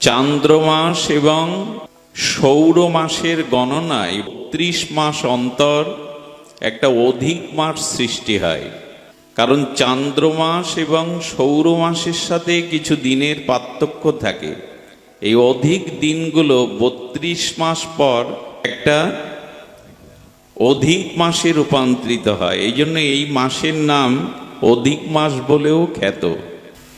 চান্দ্র মাস এবং সৌর মাসের গণনায় ৩০ মাস অন্তর একটা অধিক মাস সৃষ্টি হয়। কারণ চান্দ্র মাস এবং সৌর মাসের সাথে কিছু দিনের পার্থক্য থাকে। এই অধিক দিনগুলো ৩২ মাস পর একটা অধিক মাসে রূপান্তরিত হয়। এই জন্য এই মাসের নাম অধিক মাস বলেও খ্যাত।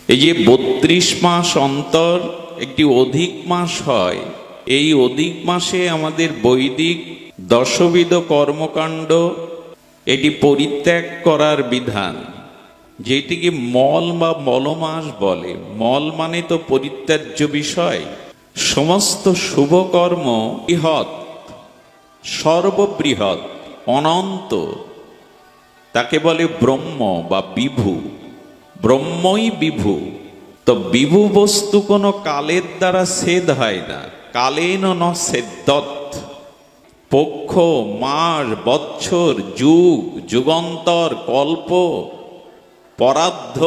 এই যে ৩২ মাস অন্তর একটি অধিক মাস হয়, এই অধিক মাসে আমাদের বৈদিক দশবিধ কর্মকাণ্ড এটি পরিত্যাগ করার বিধান, যেটিকে মল বা মলমাস বলে। মল মানে তো পরিত্যাজ্য বিষয়। সমস্ত শুভকর্ম বৃহৎ, সর্ববৃহৎ, অনন্ত, তাকে বলে ব্রহ্ম বা বিভু। ব্রহ্মই বিভু। তো বিভু বস্তু কোনো কালের দ্বারা ছেদ হয় না। কালেন ন ছেদ্যত। পক্ষ, মাস, বৎসর, যুগ, যুগান্তর, কল্প, পরার্ধ,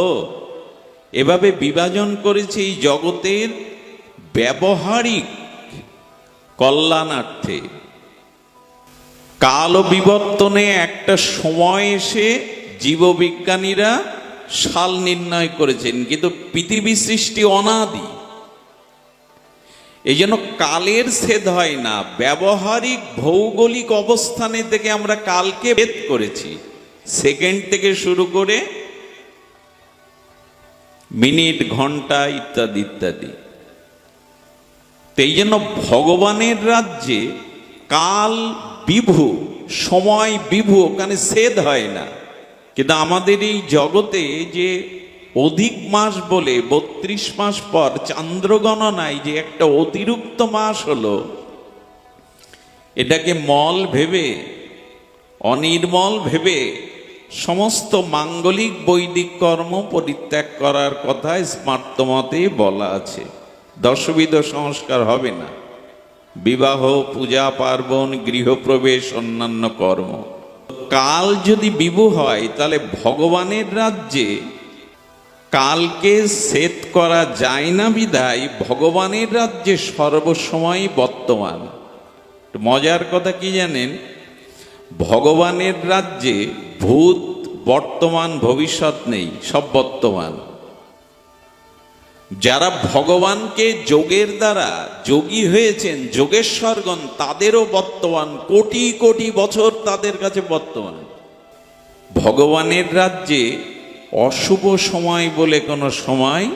এভাবে বিভাজন করেছে এই জগতের ব্যবহারিক কল্যাণার্থে। কাল বিবর্তনে একটা সময় এসে জীববিজ্ঞানীরা সাল নির্ণয় করেছেন, কিন্তু পৃথিবী সৃষ্টি অনাদি। এই জন্য কালের ছেদ হয় না। ব্যবহারিক ভৌগোলিক অবস্থানে থেকে আমরা কালকে ভেদ করেছি, সেকেন্ড থেকে শুরু করে মিনিট, ঘন্টা ইত্যাদি ইত্যাদি। এই জন্য ভগবানের রাজ্যে কাল বিভু, সময় বিভু, ওখানে ছেদ হয় না। কিন্তু আমাদের এই জগতে যে অধিক মাস বলে ৩২ মাস পর চান্দ্র গণনায় যে একটা অতিরিক্ত মাস হলো, এটাকে মল ভেবে, অনির্মল ভেবে সমস্ত মাঙ্গলিক বৈদিক কর্ম পরিত্যাগ করার কথা স্মার্তমতে বলা আছে। দশবিধ সংস্কার হবে না, বিবাহ, পূজা পার্বণ, গৃহপ্রবেশ, অন্যান্য কর্ম। কাল যদি বিভু হয়, তাহলে ভগবানের রাজ্যে কালকে ছেদ করা যায় না বিধায় ভগবানের রাজ্যে সর্বসময় বর্তমান। মজার কথা কি জানেন? ভগবানের রাজ্যে ভূত, বর্তমান, ভবিষ্যৎ নেই, সব বর্তমান। যারা ভগবানকে যোগের দ্বারা যোগী হয়েছেন, যোগেশ্বরগণ, তাদেরও বর্তমান, কোটি কোটি বছর তাদের কাছে বর্তমান। ভগবানের রাজ্যে অশুভ সময় বলে কোনো সময়,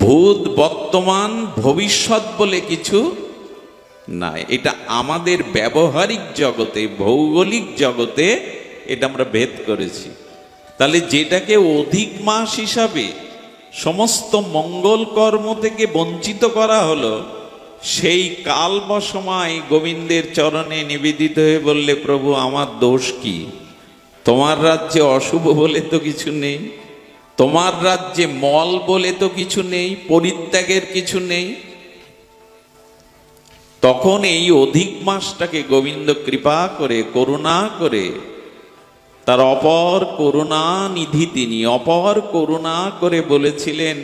ভূত, বর্তমান, ভবিষ্যৎ বলে কিছু নাই। এটা আমাদের ব্যবহারিক জগতে, ভৌগোলিক জগতে এটা আমরা ভেদ করেছি। তাহলে যেটাকে অধিক মাস হিসাবে সমস্ত মঙ্গল কর্ম থেকে বঞ্চিত করা হলো, সেই কাল বা সময় গোবিন্দের চরণে নিবেদিত হয়ে বললে, প্রভু আমার দোষ কি? তোমার রাজ্যে অশুভ বলে তো কিছু নেই, তোমার রাজ্যে মল বলে তো কিছু নেই, পরিত্যাগের কিছু নেই। তখন এই অধিক মাসটাকে গোবিন্দ কৃপা করে, করুণা করে, তার অপর করুণা নিধি তিনি অপর করুণা করে বলেছিলেন,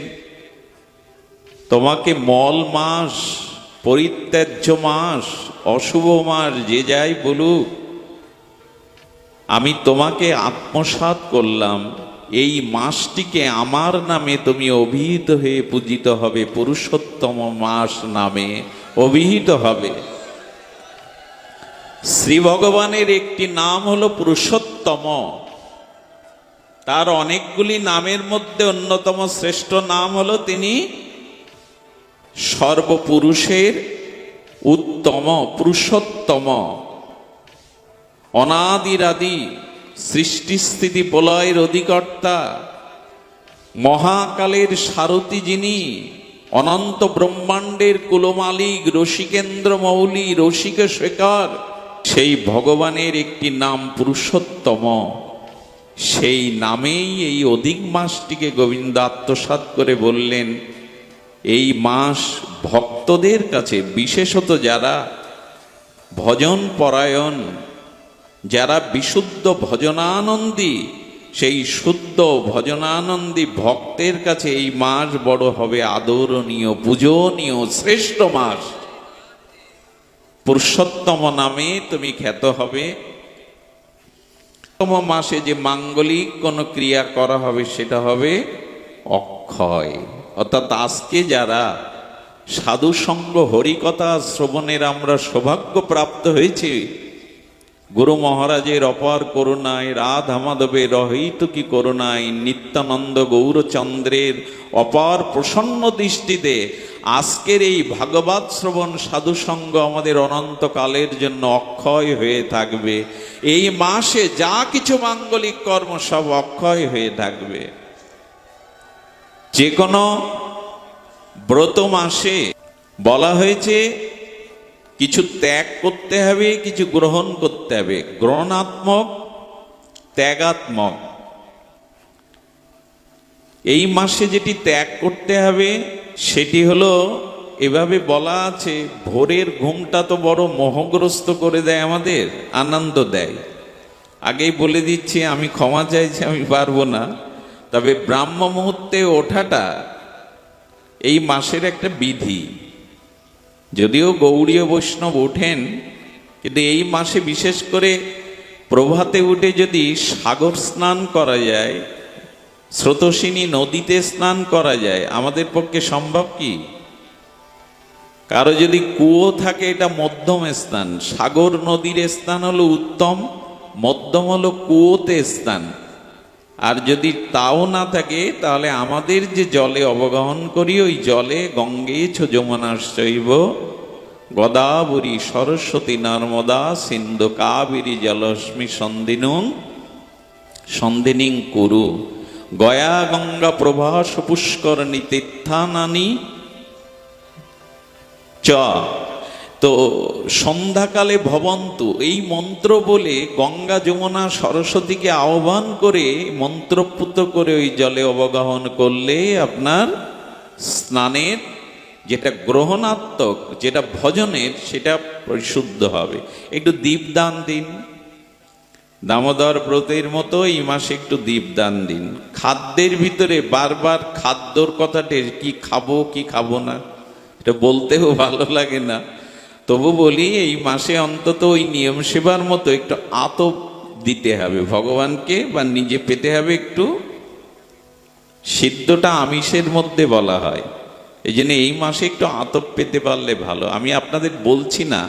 তোমাকে মল মাস, পরিত্যাজ্য মাস, অশুভ মাস যে যাই বলুক, আমি তোমাকে আত্মসাৎ করলাম। এই মাসটিকে আমার নামে তুমি অভিহিত হয়ে পূজিত হবে, পুরুষোত্তম মাস নামে অভিহিত হবে। শ্রী ভগবানের একটি নাম হলো পুরুষোত্তম। তার অনেকগুলি নামের মধ্যে অন্যতম শ্রেষ্ঠ নাম হলো তিনি সর্বপুরুষের উত্তম, পুরুষোত্তম। অনাদিরাদি সৃষ্টি স্থিতি প্রলয়ের অধিকর্তা, মহাকালের সারথি যিনি, অনন্ত ব্রহ্মাণ্ডের কুলমালিক, রসিকেন্দ্র মৌলি, রসিক শেখর, সেই ভগবানের একটি নাম পুরুষোত্তম। সেই নামেই এই অধিক মাসটিকে গোবিন্দ আত্মসাৎ করে বললেন, এই মাস ভক্তদের কাছে, বিশেষত যারা ভজন পরায়ণ, যারা বিশুদ্ধ ভজনানন্দী, সেই শুদ্ধ ভজনানন্দী ভক্তের কাছে এই মাস বড় হবে আদরণীয়, পূজনীয়, শ্রেষ্ঠ মাস। পুরুষোত্তম নামে তুমি খ্যাত হবে। মাসে যে মাঙ্গলিক কোন ক্রিয়া করা হবে সেটা হবে অক্ষয়। অর্থাৎ আজকে যারা সাধু সঙ্গ হরিকথা শ্রবণের আমরা সৌভাগ্য প্রাপ্ত হয়েছি, গুরু মহারাজের অপার করুণায়, রাধা মাধবের রহিত কি করুণায়, নিত্যানন্দ গৌরচন্দ্রের অপার প্রসন্ন দৃষ্টিতে আজকের এই ভাগবত শ্রবণ সাধু সঙ্গ আমাদের অনন্তকালের জন্য অক্ষয় হয়ে থাকবে। এই মাসে যা কিছু মাঙ্গলিক কর্ম সব অক্ষয় হয়ে থাকবে। যে কোনো ব্রত মাসে বলা হয়েছে কিছু ত্যাগ করতে হবে, কিছু গ্রহণ করতে হবে। গ্রহণাত্মক, ত্যাগাত্মক। এই মাসে যেটি ত্যাগ করতে হবে সেটি হলো, এভাবে বলা আছে, ভোরের ঘুমটা তো বড় মোহগ্রস্ত করে দেয়, আমাদের আনন্দ দেয়। আগেই বলে দিচ্ছি, আমি ক্ষমা চাইছি, আমি পারবো না। তবে ব্রাহ্ম মুহূর্তে ওঠাটা এই মাসের একটা বিধি। যদিও গৌড়ীয় বৈষ্ণব ওঠেন, কিন্তু এই মাসে বিশেষ করে প্রভাতে উঠে যদি সাগর স্নান করা যায়, স্রোতস্বিনী নদীতে স্নান করা যায়, আমাদের পক্ষে সম্ভব কি? কারো যদি কুয়ো থাকে, এটা মধ্যম স্থান। সাগর নদীর স্থান হলো উত্তম, মধ্যম হলো কুয়োতে স্থান। আর যদি তাও না থাকে, তাহলে আমাদের যে জলে অবগাহন করি, ওই জলে গঙ্গে ছ যমুনাশ্চৈব গোদাবরী সরস্বতী নর্মদা সিন্ধু কাবেরী জলস্মি সন্ধিনিং কুরু গয়া গঙ্গা প্রভাস পুষ্করণী তীর্থানানি চ। তো সন্ধ্যাকালে ভবন্তু, এই মন্ত্র বলে গঙ্গা যমুনা সরস্বতীকে আহ্বান করে মন্ত্রপুত করে ওই জলে অবগাহন করলে আপনার স্নানের যেটা গ্রহণাত্মক, যেটা ভজনের, সেটা পরিশুদ্ধ হবে। একটু দীপদান দিন, দামোদর ব্রতের মতো এই মাসে একটু দীপদান দিন। খাদ্যের ভিতরে বারবার খাদ্যর কথাটা, কি খাবো কি খাবো না, এটা বলতেও ভালো লাগে না, তবু বলি এই মাসে অন্তত ওই নিয়ম সেবার মতো একটু আতপ দিতে হবে ভগবানকে, বা নিজে পেতে হবে একটু। সিদ্ধটা আমিষের মধ্যে বলা হয়, এই জন্য এই মাসে একটু আতপ পেতে পারলে ভালো। আমি আপনাদের বলছি না,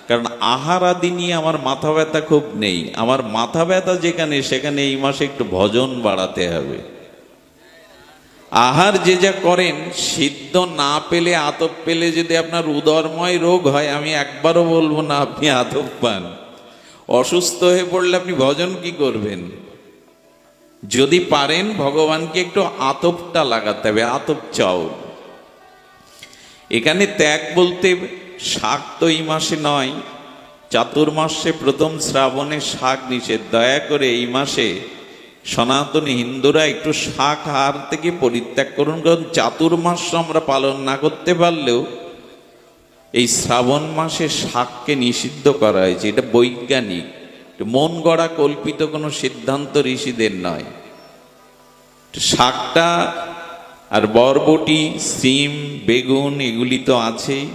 কারণ আহার আদি নিয়ে আমার মাথা ব্যথা খুব নেই। আমার মাথা ব্যথা যেখানে, সেখানে এই মাসে একটু ভজন বাড়াতে হবে। আহার যে যা করেন, সিদ্ধ না পেলে, আতপ পেলে যদি আপনার উদরময় রোগ হয়, আমি একবারও বলবো না আপনি আতপ পান। অসুস্থ হয়ে পড়লে আপনি ভজন কি করবেন? যদি পারেন ভগবানকে একটু আতপটা লাগাতে হবে, আতপ চাও। এখানে ত্যাগ বলতে শাক তো এই মাসে নয়, চাতুর্মাসে প্রথম শ্রাবণে শাক নিষেধ। দয়া করে এই মাসে সনাতনী হিন্দুরা একটু শাক আহার থেকে পরিত্যাগ করুন, কারণ চাতুর্মাস আমরা পালন না করতে পারলেও এই শ্রাবণ মাসে শাককে নিষিদ্ধ করা হয়েছে। এটা বৈজ্ঞানিক, মন গড়া কল্পিত কোনো সিদ্ধান্ত ঋষিদের নয়। শাকটা আর বরবটি, সিম, বেগুন এগুলি তো আছেই,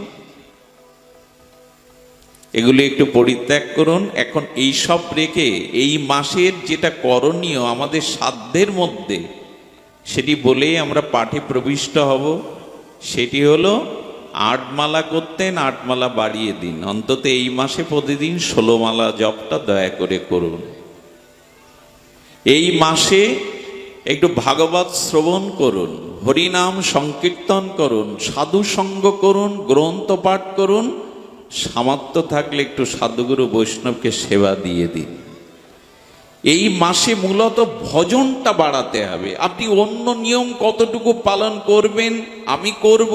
এগুলি একটু পরিত্যাগ করুন। এখন এই সব রেখে এই মাসের যেটা করণীয় আমাদের সাধ্যের মধ্যে, সেটি বলেই আমরা পাঠে প্রবিষ্ট হব। সেটি হলো 8 মালা করতেন, 8 মালা বাড়িয়ে দিন। অন্তত এই মাসে প্রতিদিন 16 মালা জপটা দয়া করে করুন। এই মাসে একটু ভাগবত শ্রবণ করুন, হরিনাম সংকীর্তন করুন, সাধু সঙ্গ করুন, গ্রন্থ পাঠ করুন। সামর্থ্য থাকলে একটু সাধুগুরু বৈষ্ণবকে সেবা দিয়ে দিন। এই মাসে মূলত ভজনটা বাড়াতে হবে। আপনি অন্য নিয়ম কতটুকু পালন করবেন, আমি করব,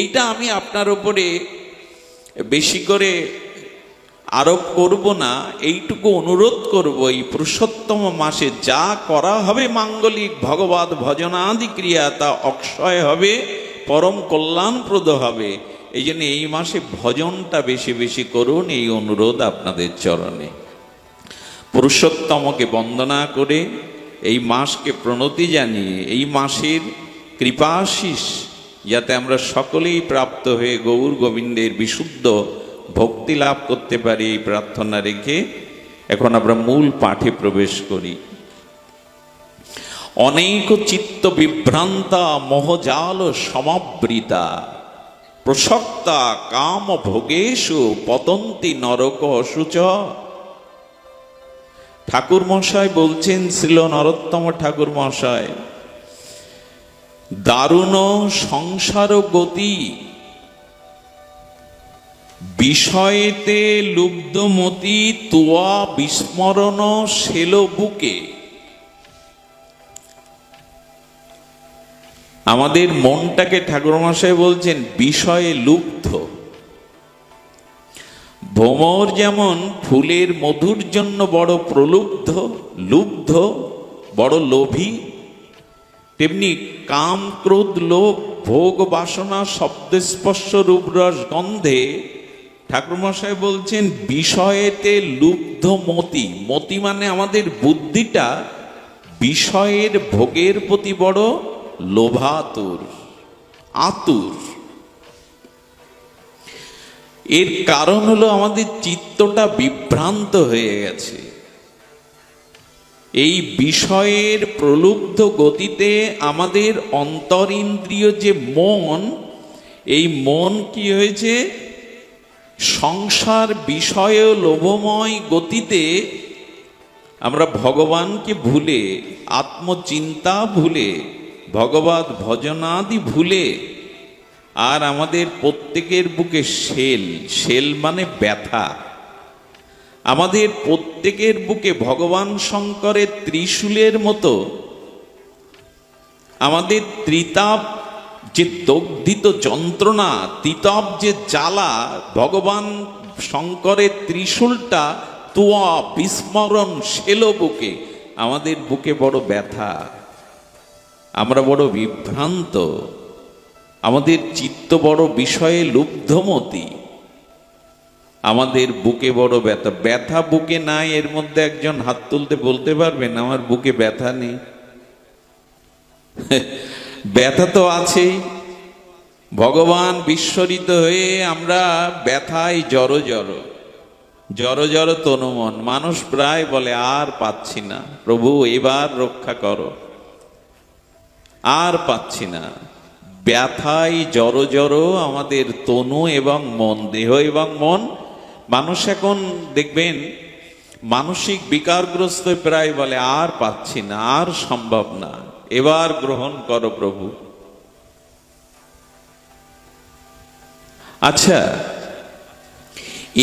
এইটা আমি আপনার উপরে বেশি করে আরোপ করব না, এইটুকু অনুরোধ করব। এই পুরুষোত্তম মাসে যা করা হবে মাঙ্গলিক ভগবত ভজনাদি ক্রিয়া, তা অক্ষয় হবে, পরম কল্যাণপ্রদ হবে। এই জন্য এই মাসে ভজনটা বেশি বেশি করুন, এই অনুরোধ আপনাদের চরণে। পুরুষোত্তমকে বন্দনা করে এই মাসকে প্রণতি জানিয়ে এই মাসের কৃপাশিস যাতে আমরা সকলেই প্রাপ্ত হয়ে গৌর গোবিন্দের বিশুদ্ধ ভক্তি লাভ করতে পারি এই প্রার্থনা রেখে এখন আমরা মূল পাঠে প্রবেশ করি। অনেক চিত্ত বিভ্রান্তা মোহজাল সমাবৃতা প্রসক্তা কাম ভোগেষু পতন্তি নরক অশুচ। ঠাকুর মশাই বলছেন, শ্রীল নরোত্তম ঠাকুর মশাই, দারুণ সংসার গতি বিষয়েতে লুব্ধমতি তোয়া বিস্মরণ শেল বুকে। আমাদের মনটাকে ঠাকুরমশাই বলছেন বিষয়ে লুব্ধ। ভ্রমর যেমন ফুলের মধুর জন্য বড় প্রলুব্ধ, লুব্ধ, বড় লোভী, তেমনি কাম ক্রোধ লোভ ভোগ বাসনা শব্দ স্পর্শ রূপরস গন্ধে ঠাকুরমশাই বলছেন বিষয়েতে লুব্ধ মতি। মতি মানে আমাদের বুদ্ধিটা বিষয়ের ভোগের প্রতি বড় লোভাতুর, আতুর। এর কারণ হলো আমাদের চিত্তটা বিভ্রান্ত হয়ে গেছে। এই বিষয়ের প্রলুব্ধ গতিতে আমাদের অন্তরিন্দ্রিয় যে মন, এই মন কি হয়েছে, সংসার বিষয় লোভময় গতিতে আমরা ভগবানকে ভুলে, আত্মচিন্তা ভুলে, ভগবত ভজনাদি ভুলে, আর আমাদের প্রত্যেকের বুকে শেল, শেল মানে ব্যথা, আমাদের প্রত্যেকের বুকে ভগবান শঙ্করের ত্রিশূলের মতো আমাদের ত্রিতাপ যে দগ্ধিত যন্ত্রণা, তিতাব যে জ্বালা, ভগবান শঙ্করের ত্রিশূলটা তোয়া বিস্মরণ শেল বুকে, আমাদের বুকে বড় ব্যথা, আমরা বড় বিভ্রান্ত, আমাদের চিত্ত বড় বিষয়ে লুব্ধমতি, আমাদের বুকে বড় ব্যথা। ব্যথা বুকে নাই, এর মধ্যে একজন হাত তুলতে বলতে পারবেন আমার বুকে ব্যথা নেই? ব্যথা তো আছেই। ভগবান বিস্মরিত হয়ে আমরা ব্যথায় জড়ো জড়ো, জড়ো জড়ো তনুমন। মানুষ প্রায় বলে আর পাচ্ছি না প্রভু, এবার রক্ষা করো, আর পাচ্ছি না। ব্যথায় জড়ো জড়ো আমাদের তনু এবং মন, দেহ এবং মন। মানুষ এখন দেখবেন মানসিক বিকারগ্রস্ত প্রায় বলে আর পাচ্ছি না, আর সম্ভব না, এবার গ্রহণ করো প্রভু। আচ্ছা,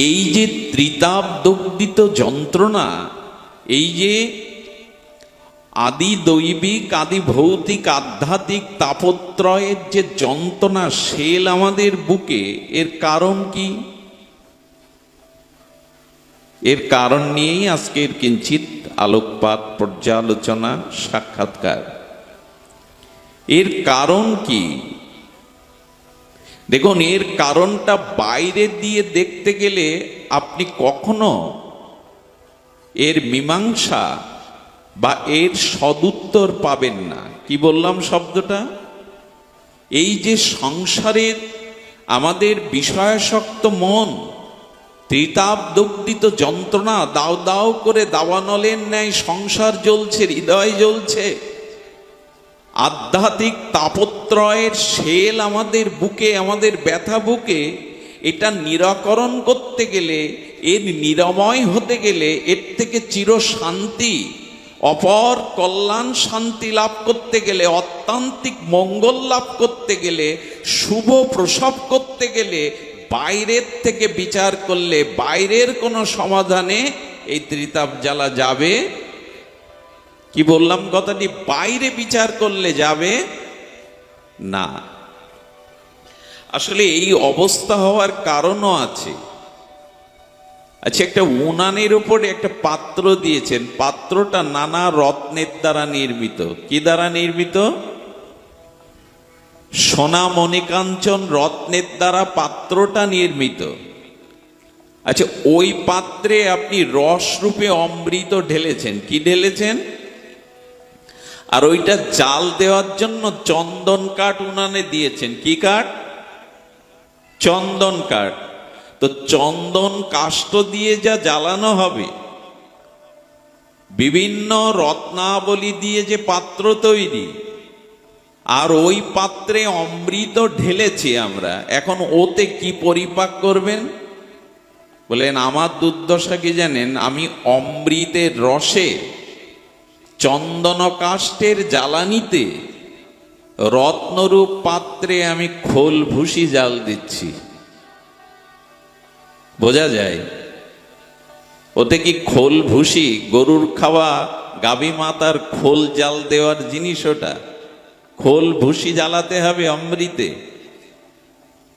এই যে ত্রিতাপ দগ্ধিত যন্ত্রণা, এই যে আদি দৈবিক আদি ভৌতিক আধ্যাত্মিক তাপত্রয়ের যে যন্ত্রণা শেল আমাদের বুকে, এর কারণ কি? এর কারণ নিয়েই আজকের কিঞ্চিত আলোকপাত, পর্যালোচনা, সাক্ষাৎকার। এর কারণ কি? দেখুন, এর কারণটা বাইরে দিয়ে দেখতে গেলে আপনি কখনো এর মীমাংসা বা এর সদুত্তর পাবেন না। কি বললাম শব্দটা? এই যে সংসারের আমাদের বিষয়াসক্ত মন, ত্রিতাপ দগ্ধিত যন্ত্রণা, দাও দাও করে দাবানলের ন্যায় সংসার জ্বলছে, হৃদয় জ্বলছে, আধ্যাত্মিক তাপত্রয়ের শেল আমাদের বুকে, আমাদের ব্যথা বুকে, এটা নিরাকরণ করতে গেলে, এর নিরাময় হতে গেলে, এর থেকে চির শান্তি, অপর কল্যাণ শান্তি লাভ করতে গেলে, অত্যান্তিক মঙ্গল লাভ করতে গেলে, শুভ প্রসব করতে গেলে, বাইরের থেকে বিচার করলে, বাইরের কোনো সমাধানে এই ত্রিতাপ জ্বালা যাবে। কি বললাম কথাটি? বাইরে বিচার করলে যাবে না। আসলে এই অবস্থা হওয়ার কারণও আছে। আচ্ছা, একটা উনানের উপরে একটা পাত্র দিয়েছেন, পাত্রটা নানা রত্নের দ্বারা নির্মিত। কি দ্বারা নির্মিত? সোনা মণিকাঞ্চন রত্নের দ্বারা পাত্রটা নির্মিত। আচ্ছা, ওই পাত্রে আপনি রস রূপে অমৃত ঢেলেছেন। কি ঢেলেছেন? আর ওইটা জাল দেওয়ার জন্য চন্দন কাঠ উনানে দিয়েছেন। কি কাঠ? চন্দন কাঠ। তো চন্দন কাষ্ঠ দিয়ে যা জ্বালানো হবে, বিভিন্ন রত্নাবলী দিয়ে যে পাত্র তৈরি, আর ওই পাত্রে অমৃত ঢেলেছি আমরা, এখন ওতে কি পরিপাক করবেন? বলেন আমার দুর্দশা কি জানেন, আমি অমৃতের রসে চন্দন কাষ্ঠের জ্বালানিতে রত্নরূপ পাত্রে আমি খোল ভুসি জাল দিচ্ছি। বোঝা যায়? ওতে কি খোল ভুসি, গরুর খাওয়া গাভী মাতার খোল জাল দেওয়ার জিনিস ওটা? খোল ভুসি জ্বালাতে হবে অমৃতে।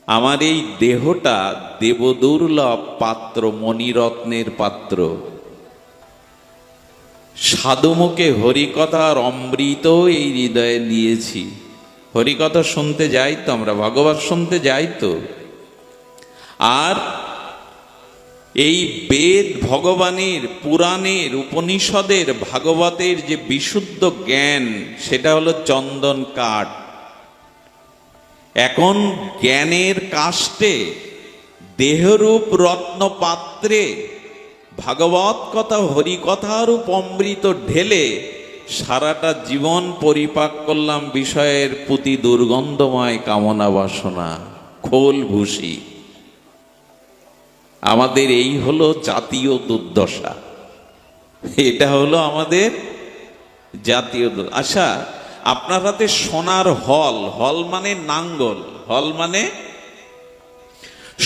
আমার এই দেহটা দেবদুর্লভ পাত্র, মণিরত্নের পাত্র। সাধুমুখে হরিকথার অমৃত এই হৃদয়ে নিয়েছি। হরিকথা শুনতে যাই তো আমরা, ভাগবত শুনতে যাই তো। আর এই বেদ, ভগবানের, পুরাণের, উপনিষদের, ভাগবতের যে বিশুদ্ধ জ্ঞান, সেটা হলো চন্দন কাঠ। এখন জ্ঞানের কাষ্ঠে দেহরূপ রত্ন পাত্রে ভাগবত কথা, হরিকথারূপ অমৃত ঢেলে সারাটা জীবন পরিপাক করলাম বিষয়ের প্রতি দুর্গন্ধময় কামনা বাসনা, খোল ভুসি। আমাদের এই হলো জাতীয় দুর্দশা। এটা হলো আমাদের জাতীয় আচ্ছা, আপনার হাতে সোনার হল, হল মানে নাঙ্গল, হল মানে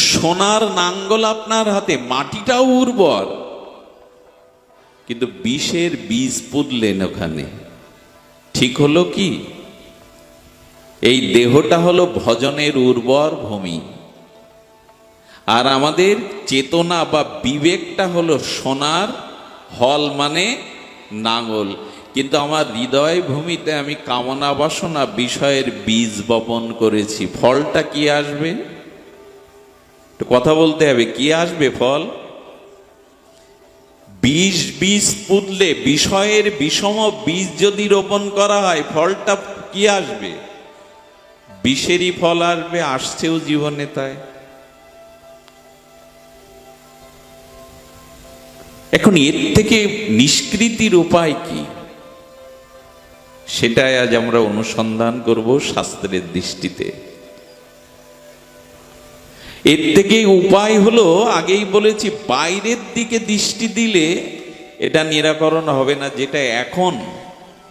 সোনার নাঙ্গল আপনার হাতে, মাটিটাও উর্বর, কিন্তু বিষের বীজ পুঁতলেন ওখানে। ঠিক হলো কি? এই দেহটা হলো ভজনের উর্বর ভূমি, আর আমাদের চেতনা বা বিবেকটা হলো সোনার হল মানে নাঙ্গল। কিন্তু আমার হৃদয় ভূমিতে আমি কামনা বাসনা বিষয়ের বীজ বপন করেছি। ফলটা কি আসবে? কথা বলতে হবে, কি আসবে ফল? বীজ পুঁতলে, বিষয়ের বিষম বীজ যদি রোপণ করা হয়, ফলটা কি আসবে? বিষেরই ফল আসবে, আসছেও জীবনে তাই। এখন এর থেকে নিষ্কৃতির উপায় কি, সেটাই আজ আমরা অনুসন্ধান করব শাস্ত্রের দৃষ্টিতে। এর থেকে উপায় হলো, আগেই বলেছি, বাইরের দিকে দৃষ্টি দিলে এটা নিরাকরণ হবে না। যেটা এখন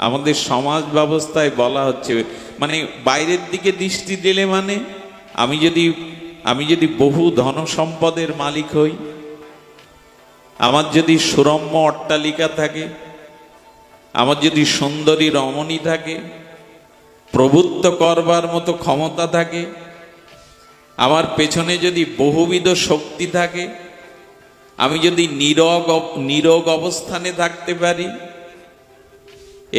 আমাদের সমাজ ব্যবস্থায় বলা হচ্ছে, মানে বাইরের দিকে দৃষ্টি দিলে মানে আমি যদি বহু ধন সম্পদের মালিক হই, আমার যদি সুরম্য অট্টালিকা থাকে, আমার যদি সুন্দরী রমণী থাকে, প্রভুত্ব করবার মতো ক্ষমতা থাকে, আমার পেছনে যদি বহুবিধ শক্তি থাকে, আমি যদি নীরব অবস্থানে থাকতে পারি,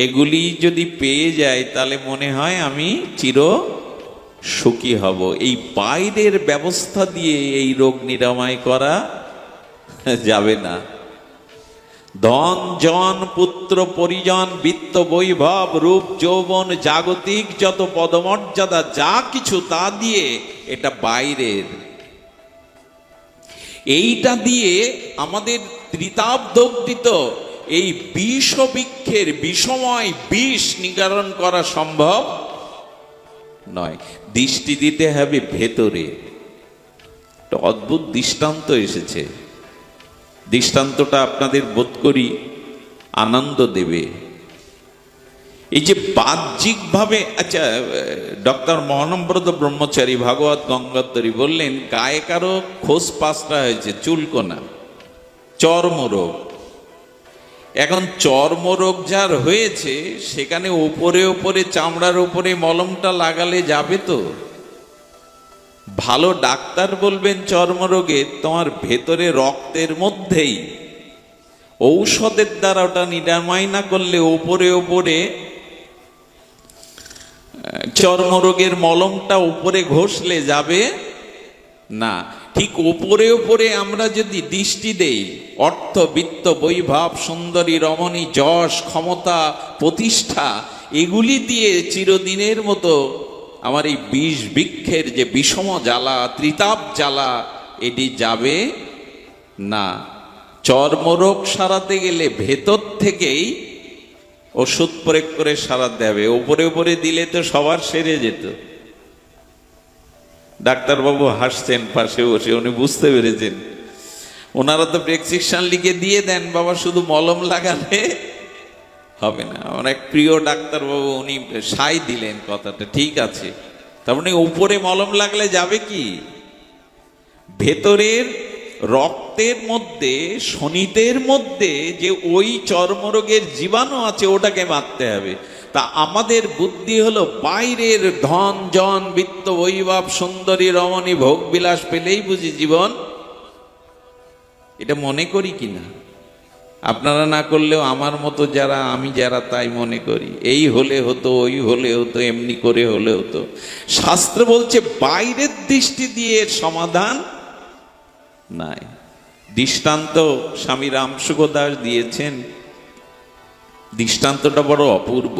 এগুলি যদি পেয়ে যাই, তাহলে মনে হয় আমি চির সুখী হব। এই বাইরের ব্যবস্থা দিয়ে এই রোগ নিরাময় করা যাবে না। ধন জন পুত্র পরিজন বিত্ত বৈভব রূপ যৌবন জাগতিক যত পদমর্যাদা যা কিছু, তা দিয়ে এটা বাইরের। এইটা দিয়ে আমাদের ত্রিতাব্দোদ্দিত এই বিষ বৃক্ষের বিষময় বিষ নিবারণ করা সম্ভব নয়। দৃষ্টি দিতে হবে ভেতরে। একটা অদ্ভুত দৃষ্টান্ত এসেছে, দৃষ্টান্তটা আপনাদের বোধ করি আনন্দ দেবে। এই যে বাহ্যিকভাবে, আচ্ছা, ডক্টর মহানব্রত ব্রহ্মচারী ভাগবত গঙ্গোত্তরী বললেন, গায়ে কারো খোস পাঁচটা হয়েছে, চুলকোনা, চর্মরোগ। এখন চর্মরোগ যার হয়েছে, সেখানে ওপরে চামড়ার উপরে মলমটা লাগালে যাবে তো? ভালো ডাক্তার বলবেন চর্মরোগে, তোমার ভেতরে রক্তের মধ্যেই ঔষধের দ্বারা ওটা নিরাময় না করলে ওপরে চর্মরোগের মলমটা উপরে ঘষলে যাবে না। ঠিক ওপরে আমরা যদি দৃষ্টি দেই, অর্থ বিত্ত বৈভব সুন্দরী রমণী যশ ক্ষমতা প্রতিষ্ঠা, এগুলি দিয়ে চিরদিনের মতো আমার এই বিষ বৃক্ষের যে বিষম জ্বালা, ত্রিতাপ জ্বালা, এটি যাবে না। চর্মরোগ সারাতে গেলে ভেতর থেকেই ওষুধ প্রয়োগ করে সারাতে হবে। ওপরে ওপরে দিলে তো সবার সেরে যেত। ডাক্তারবাবু হাসছেন পাশে বসে, উনি বুঝতে পেরেছেন। ওনারা তো প্রেসক্রিপশন লিখে দিয়ে দেন, বাবা শুধু মলম লাগালে হবে না। আমার এক প্রিয় ডাক্তারবাবু, উনি সাই দিলেন কথাটা, ঠিক আছে, তার মানে উপরে মলম লাগলে যাবে কি? ভেতরের রক্তের মধ্যে, শনিতের মধ্যে যে ওই চর্মরোগের জীবাণু আছে, ওটাকে মারতে হবে। তা আমাদের বুদ্ধি হলো বাইরের ধন জন বিত্ত বৈভব সুন্দরী রমণী ভোগ বিলাস পেলেই বুঝি জীবন, এটা মনে করি কিনা? আপনারা না করলেও আমার মতো যারা, আমি যারা, তাই মনে করি। এই হলে হতো, ওই হলে হতো, এমনি করে হলে হতো। শাস্ত্র বলছে বাইরের দৃষ্টি দিয়ে এর সমাধান নাই। দৃষ্টান্ত স্বামী রামসুখ দাস দিয়েছেন, দৃষ্টান্তটা বড় অপূর্ব।